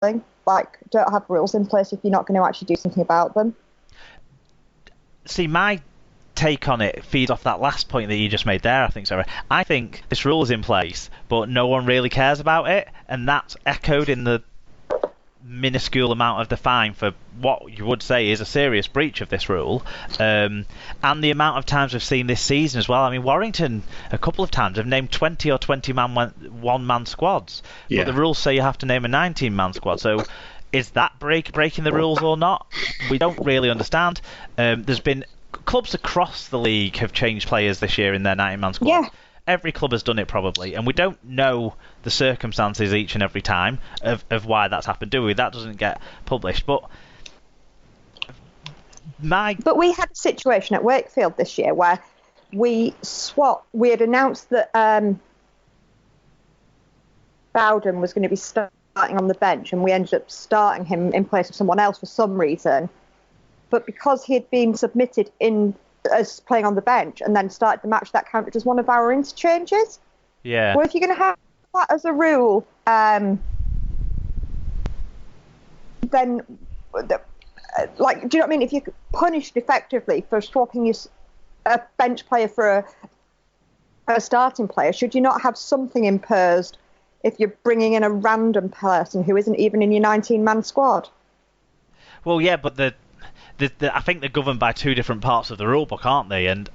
Like, don't have rules in place if you're not going to actually do something about them. See, my take on it feeds off that last point that you just made there, I think, Sarah. I think this rule is in place, but no one really cares about it, and that's echoed in the minuscule amount of the fine for what you would say is a serious breach of this rule, and the amount of times we've seen this season as well. I mean, Warrington a couple of times have named 20 or 20-man one-man squads, but the rules say you have to name a 19-man squad, so is that breaking the rules or not? We don't really understand. There's been clubs across the league have changed players this year in their 19-man squad. Yeah. Every club has done it probably, and we don't know the circumstances each and every time of why that's happened, do we? That doesn't get published, but we had a situation at Wakefield this year where we had announced that Bowden was going to be starting on the bench, and we ended up starting him in place of someone else for some reason. But because he had been submitted in as playing on the bench and then started the match, that counted as one of our interchanges. Yeah. Well, if you're going to have that as a rule, then like, do you know what I mean? If you're punished effectively for swapping a bench player for a starting player, should you not have something imposed if you're bringing in a random person who isn't even in your 19-man squad? Well, yeah, but I think they're governed by two different parts of the rule book, aren't they? And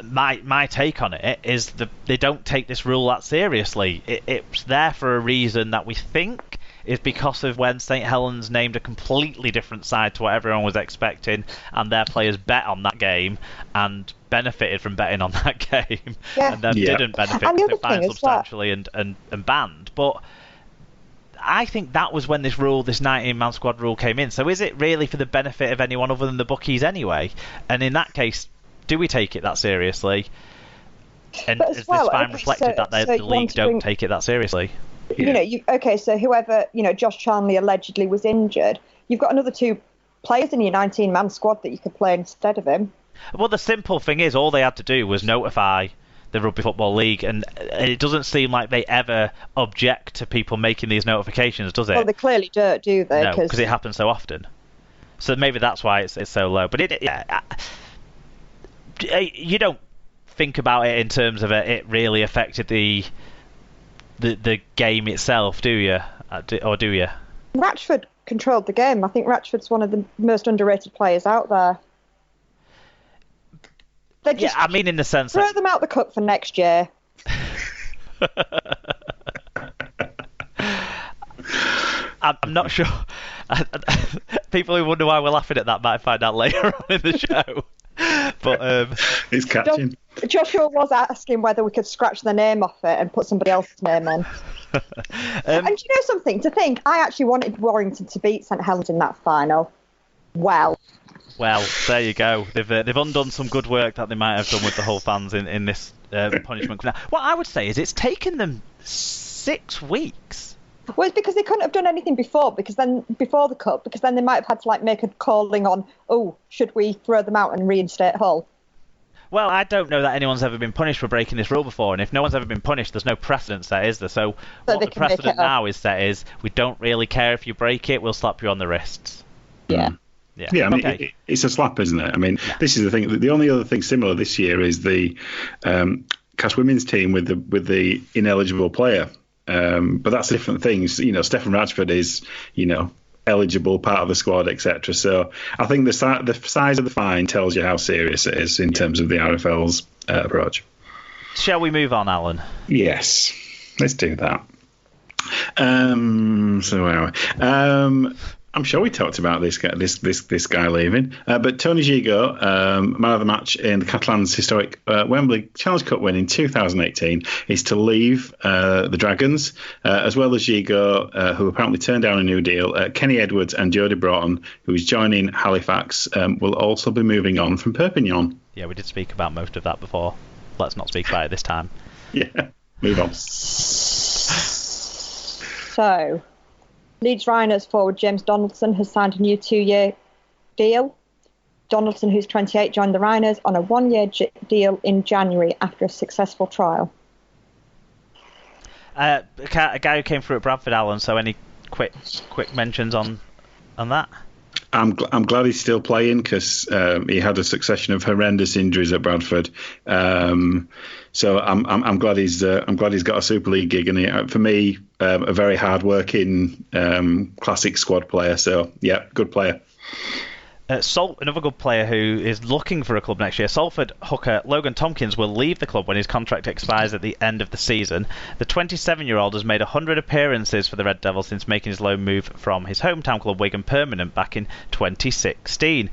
my take on it is they don't take this rule that seriously. It's there for a reason that we think is because of when St Helens named a completely different side to what everyone was expecting, and their players bet on that game and benefited from betting on that game, and then didn't benefit because it fined substantially and banned. But I think that was when this 19-man squad rule came in. So is it really for the benefit of anyone other than the bookies anyway? And in that case, do we take it that seriously? And has this fine reflected that the league don't take it that seriously? So whoever, Josh Charnley allegedly was injured, you've got another two players in your 19-man squad that you could play instead of him. Well, the simple thing is, all they had to do was notify the Rugby Football League, and it doesn't seem like they ever object to people making these notifications, does it? Well, they clearly don't, do they? No, because it happens so often. So maybe that's why it's so low. But you don't think about it in terms of it really affected the game itself, do you? Or do you? Ratchford controlled the game. I think Ratchford's one of the most underrated players out there. I mean, in the sense throw them out the cup for next year. I'm not sure. People who wonder why we're laughing at that might find out later on in the show. But it's catching. Joshua was asking whether we could scratch the name off it and put somebody else's name on. And do you know something? To think, I actually wanted Warrington to beat St Helens in that final. Well, there you go. They've undone some good work that they might have done with the whole fans in this punishment. Now, what I would say is it's taken them 6 weeks. Well, it's because they couldn't have done anything before the cup, because then they might have had to make a calling on, should we throw them out and reinstate Hull? Well, I don't know that anyone's ever been punished for breaking this rule before, and if no one's ever been punished, there's no precedent set, is there? So what the precedent now is set is, we don't really care if you break it, we'll slap you on the wrists. Yeah. Yeah, I mean, it's a slap, isn't it? I mean, this is the thing. The only other thing similar this year is the Cass women's team with the ineligible player. But that's a different thing. Stefan Ratchford is, eligible, part of the squad, etc. So I think the size of the fine tells you how serious it is in terms of the RFL's approach. Shall we move on, Alan? Yes, let's do that. So where are we? I'm sure we talked about this guy leaving, but Tony Gigot, man of the match in the Catalans' historic Wembley Challenge Cup win in 2018, is to leave the Dragons, as well as Gigot, who apparently turned down a new deal. Kenny Edwards and Jodie Broughton, who is joining Halifax, will also be moving on from Perpignan. Yeah, we did speak about most of that before. Let's not speak about it this time. Yeah, move on. So, Leeds Rhinos forward James Donaldson has signed a new 2-year deal. Donaldson, who's 28, joined the Rhinos on a 1-year deal in January after a successful trial. A guy who came through at Bradford, Alan, so any quick mentions on that? I'm glad he's still playing because he had a succession of horrendous injuries at Bradford. So I'm glad he's got a Super League gig, and for me, a very hard-working classic squad player. So yeah, good player. Another good player who is looking for a club next year, Salford hooker Logan Tompkins will leave the club when his contract expires at the end of the season. The 27-year-old has made 100 appearances for the Red Devils since making his loan move from his hometown club Wigan permanent back in 2016.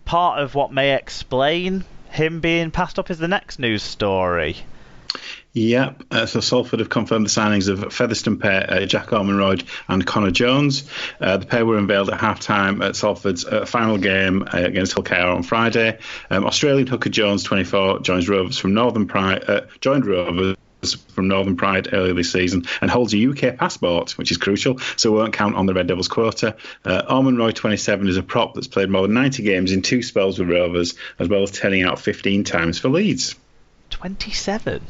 Part of what may explain him being passed up is the next news story. Yep. So Salford have confirmed the signings of Featherstone pair Jack Ormonroyd and Connor Jones. The pair were unveiled at half-time at Salford's final game against Hull KR on Friday. Australian hooker Jones, 24, joined Rovers from Northern Pride earlier this season and holds a UK passport, which is crucial, so won't count on the Red Devils quota. Ormonroyd, 27, is a prop that's played more than 90 games in 2 spells with Rovers, as well as turning out 15 times for Leeds. 27?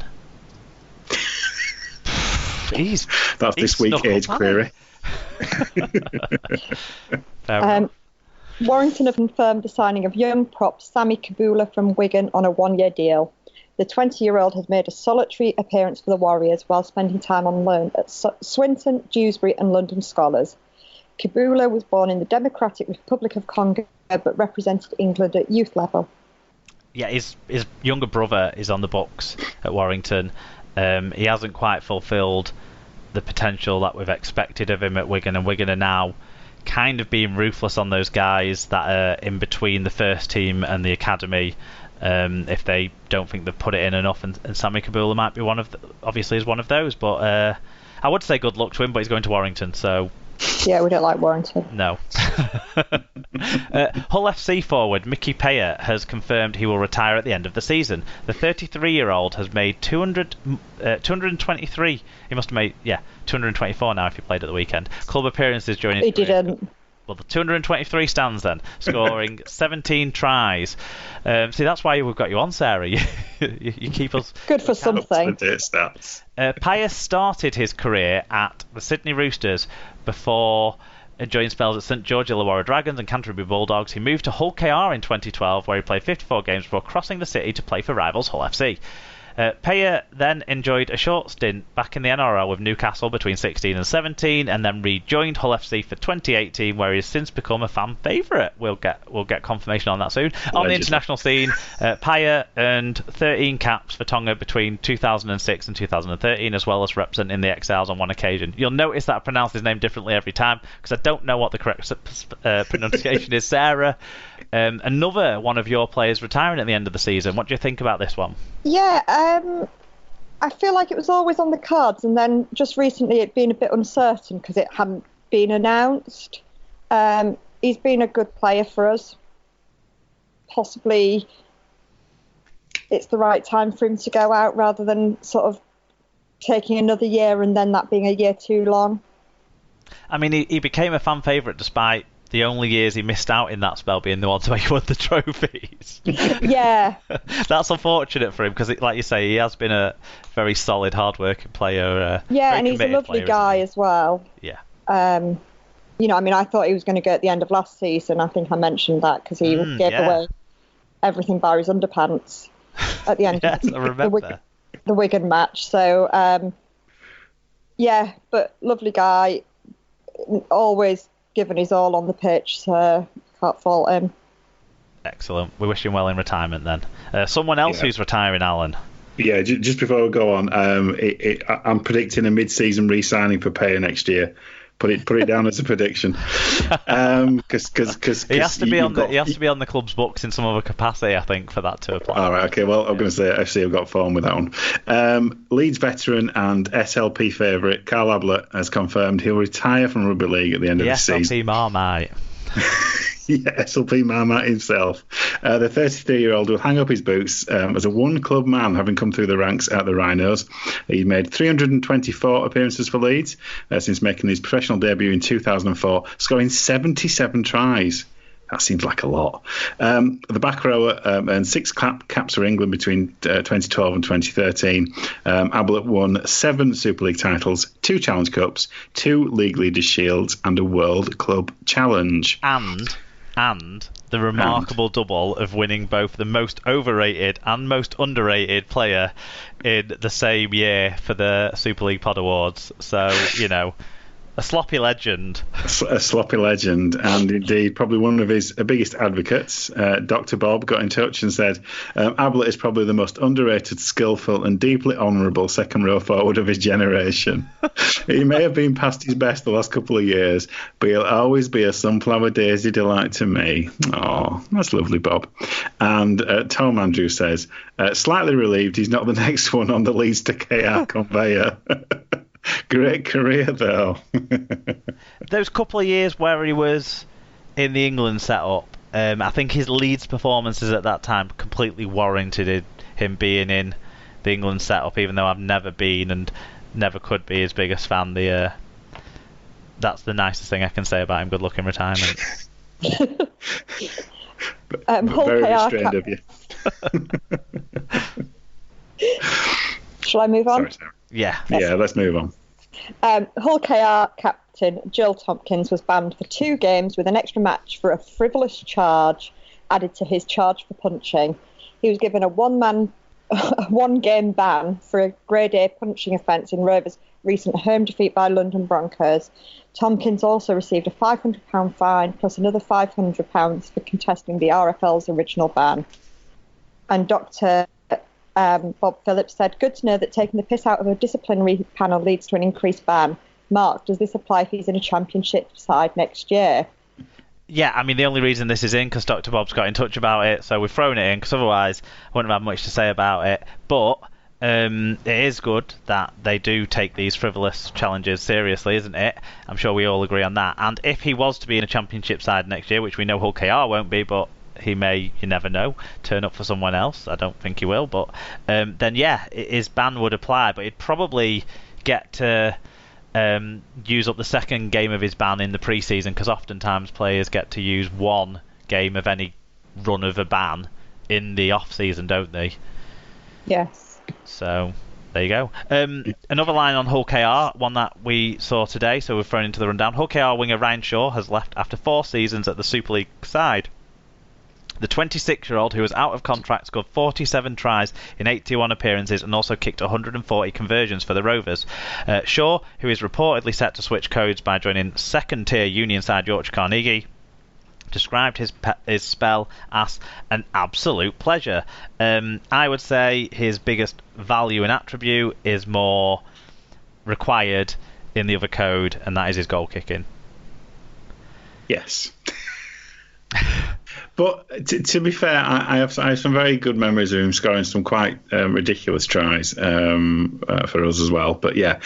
That's this week's age query. Warrington have confirmed the signing of young prop Sammy Kabula from Wigan on a 1-year deal. The 20-year-old has made a solitary appearance for the Warriors while spending time on loan at Swinton, Dewsbury and London Scholars. Kabula was born in the Democratic Republic of Congo but represented England at youth level. Yeah, his younger brother is on the books at Warrington. He hasn't quite fulfilled the potential that we've expected of him at Wigan, and Wigan are now kind of being ruthless on those guys that are in between the first team and the academy. If they don't think they've put it in enough, and Sammy Kabula might be one of those. But I would say good luck to him, but he's going to Warrington, so. Yeah, we don't like Warrington. No. Hull FC forward Mickey Payer has confirmed he will retire at the end of the season. The 33-year-old has made 223. He must have made 224 now if he played at the weekend. Club appearances during his career. Didn't. Well, the 223 stands then, scoring 17 tries. See, that's why we've got you on, Sarah. You keep us good for something. Pius started his career at the Sydney Roosters before enjoying spells at St George Illawarra Dragons and Canterbury Bulldogs. He moved to Hull KR in 2012, where he played 54 games before crossing the city to play for rivals Hull FC. Payer then enjoyed a short stint back in the NRL with Newcastle between 16 and 17, and then rejoined Hull FC for 2018, where he has since become a fan favourite. We'll get confirmation on that soon. On the international scene, Payer earned 13 caps for Tonga between 2006 and 2013, as well as representing the Exiles on one occasion. You'll notice that I pronounce his name differently every time because I don't know what the correct pronunciation is. Sarah, another one of your players retiring at the end of the season. What do you think about this one? Yeah, I feel like it was always on the cards, and then just recently it'd been a bit uncertain because it hadn't been announced. He's been a good player for us. Possibly it's the right time for him to go out rather than sort of taking another year and then that being a year too long. I mean, he became a fan favourite despite the only years he missed out in that spell being the ones where he won the trophies. Yeah. That's unfortunate for him because, like you say, he has been a very solid, hard-working player. And he's a lovely guy as well. Yeah. I thought he was going to go at the end of last season. I think I mentioned that because he gave away everything bar his underpants at the end of the Wigan match. So, but lovely guy. Always given his all on the pitch, so can't fault him. Excellent. We wish him well in retirement then. Someone else who's retiring, Alan. Yeah, just before we go on, I'm predicting a mid-season re-signing for Payer next year. Put it down as a prediction. Because he has to be on the club's books in some other capacity, I think, for that to apply. All right, okay. Well, I'm going to say FC have got form with that one. Leeds veteran and SLP favourite Carl Ablett has confirmed he'll retire from rugby league at the end of the season. SLP Marmite. Yeah, SLP Marmite himself. The 33-year-old will hang up his boots as a one-club man, having come through the ranks at the Rhinos. He made 324 appearances for Leeds since making his professional debut in 2004, scoring 77 tries. That seems like a lot. The back rower earned 6 caps for England between 2012 and 2013. Ablett won 7 Super League titles, 2 Challenge Cups, 2 League Leaders' Shields, and a World Club Challenge. And the remarkable double of winning both the most overrated and most underrated player in the same year for the Super League Pod Awards. So, a sloppy legend. A sloppy legend, and indeed probably one of his biggest advocates, Dr. Bob, got in touch and said, Ablett is probably the most underrated, skillful and deeply honourable second row forward of his generation. He may have been past his best the last couple of years, but he'll always be a sunflower daisy delight to me. Oh, that's lovely, Bob. And Tom Andrew says, slightly relieved he's not the next one on the Leeds to KR conveyor. Great career, though. Those couple of years where he was in the England setup, I think his Leeds performances at that time completely warranted him being in the England setup, even though I've never been and never could be his biggest fan. That's the nicest thing I can say about him. Good luck in retirement. Very restrained of you. Shall I move on? Sorry, Sarah. Yeah, let's move on. Hull KR captain Joel Tompkins was banned for 2 games with an extra match for a frivolous charge added to his charge for punching. He was given a one-game ban for a Grade A punching offence in Rovers' recent home defeat by London Broncos. Tompkins also received a £500 fine plus another £500 for contesting the RFL's original ban. And Dr. Bob Phillips said, good to know that taking the piss out of a disciplinary panel leads to an increased ban. Mark, does this apply if he's in a championship side next year? Yeah, I mean, the only reason this is in because Dr. Bob's got in touch about it, so we've thrown it in because otherwise I wouldn't have much to say about it. But it is good that they do take these frivolous challenges seriously, isn't it? I'm sure we all agree on that. And if he was to be in a championship side next year, which we know Hull KR won't be, but he may, you never know, turn up for someone else. I don't think he will, but then yeah, his ban would apply, but he'd probably get to use up the second game of his ban in the pre-season, because oftentimes players get to use one game of any run of a ban in the off-season, don't they? Yes. So there you go. Another line on Hull KR, one that we saw today, so we've thrown into the rundown. Hull KR winger Ryan Shaw has left after 4 seasons at the Super League side. The 26-year-old, who was out of contract, scored 47 tries in 81 appearances and also kicked 140 conversions for the Rovers. Shaw, who is reportedly set to switch codes by joining second-tier Union side Yorkshire Carnegie, described his spell as an absolute pleasure. I would say his biggest value and attribute is more required in the other code, and that is his goal kicking. Yes. But to be fair, I have some very good memories of him scoring some quite ridiculous tries for us as well. But yeah,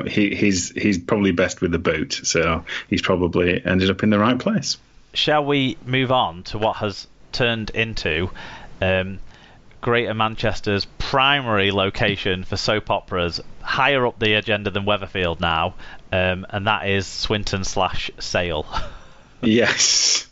he's probably best with the boot, so he's probably ended up in the right place. Shall we move on to what has turned into Greater Manchester's primary location for soap operas, higher up the agenda than Weatherfield now, and that is Swinton/Sale. Yes,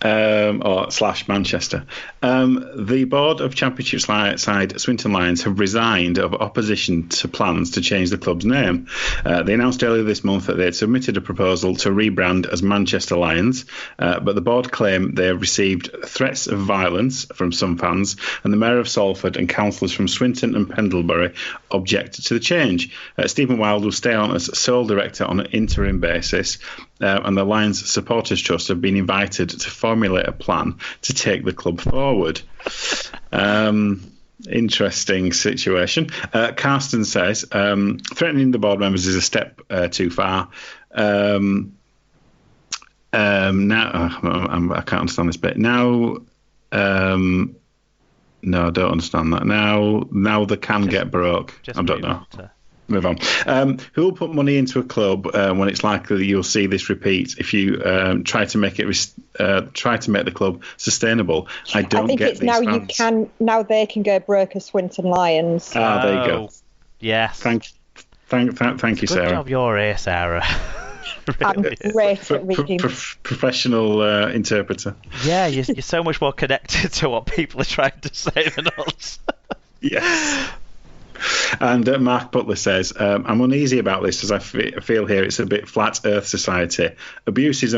or / Manchester. The board of Championship side Swinton Lions have resigned over opposition to plans to change the club's name. They announced earlier this month that they had submitted a proposal to rebrand as Manchester Lions, but the board claim they have received threats of violence from some fans, and the Mayor of Salford and councillors from Swinton and Pendlebury objected to the change. Stephen Wilde will stay on as sole director on an interim basis, and the Lions Supporters Trust have been invited to formulate a plan to take the club forward. Interesting situation. Carsten says threatening the board members is a step too far. Now I can't understand this bit. Now, no, I don't understand that. Now they can get broke. I don't know. Move on. Who will put money into a club when it's likely that you'll see this repeat if you try to make the club sustainable? I think get it's these fans. Now they can go broke as Swinton Lions. There you go. Yes. Thank you, Sarah. Good job you're here, Sarah. I'm great at reading. Professional interpreter. Yeah, you're so much more connected to what people are trying to say than us. Yes. And Mark Butler says, I'm uneasy about this as I feel here it's a bit flat earth society. Abuse is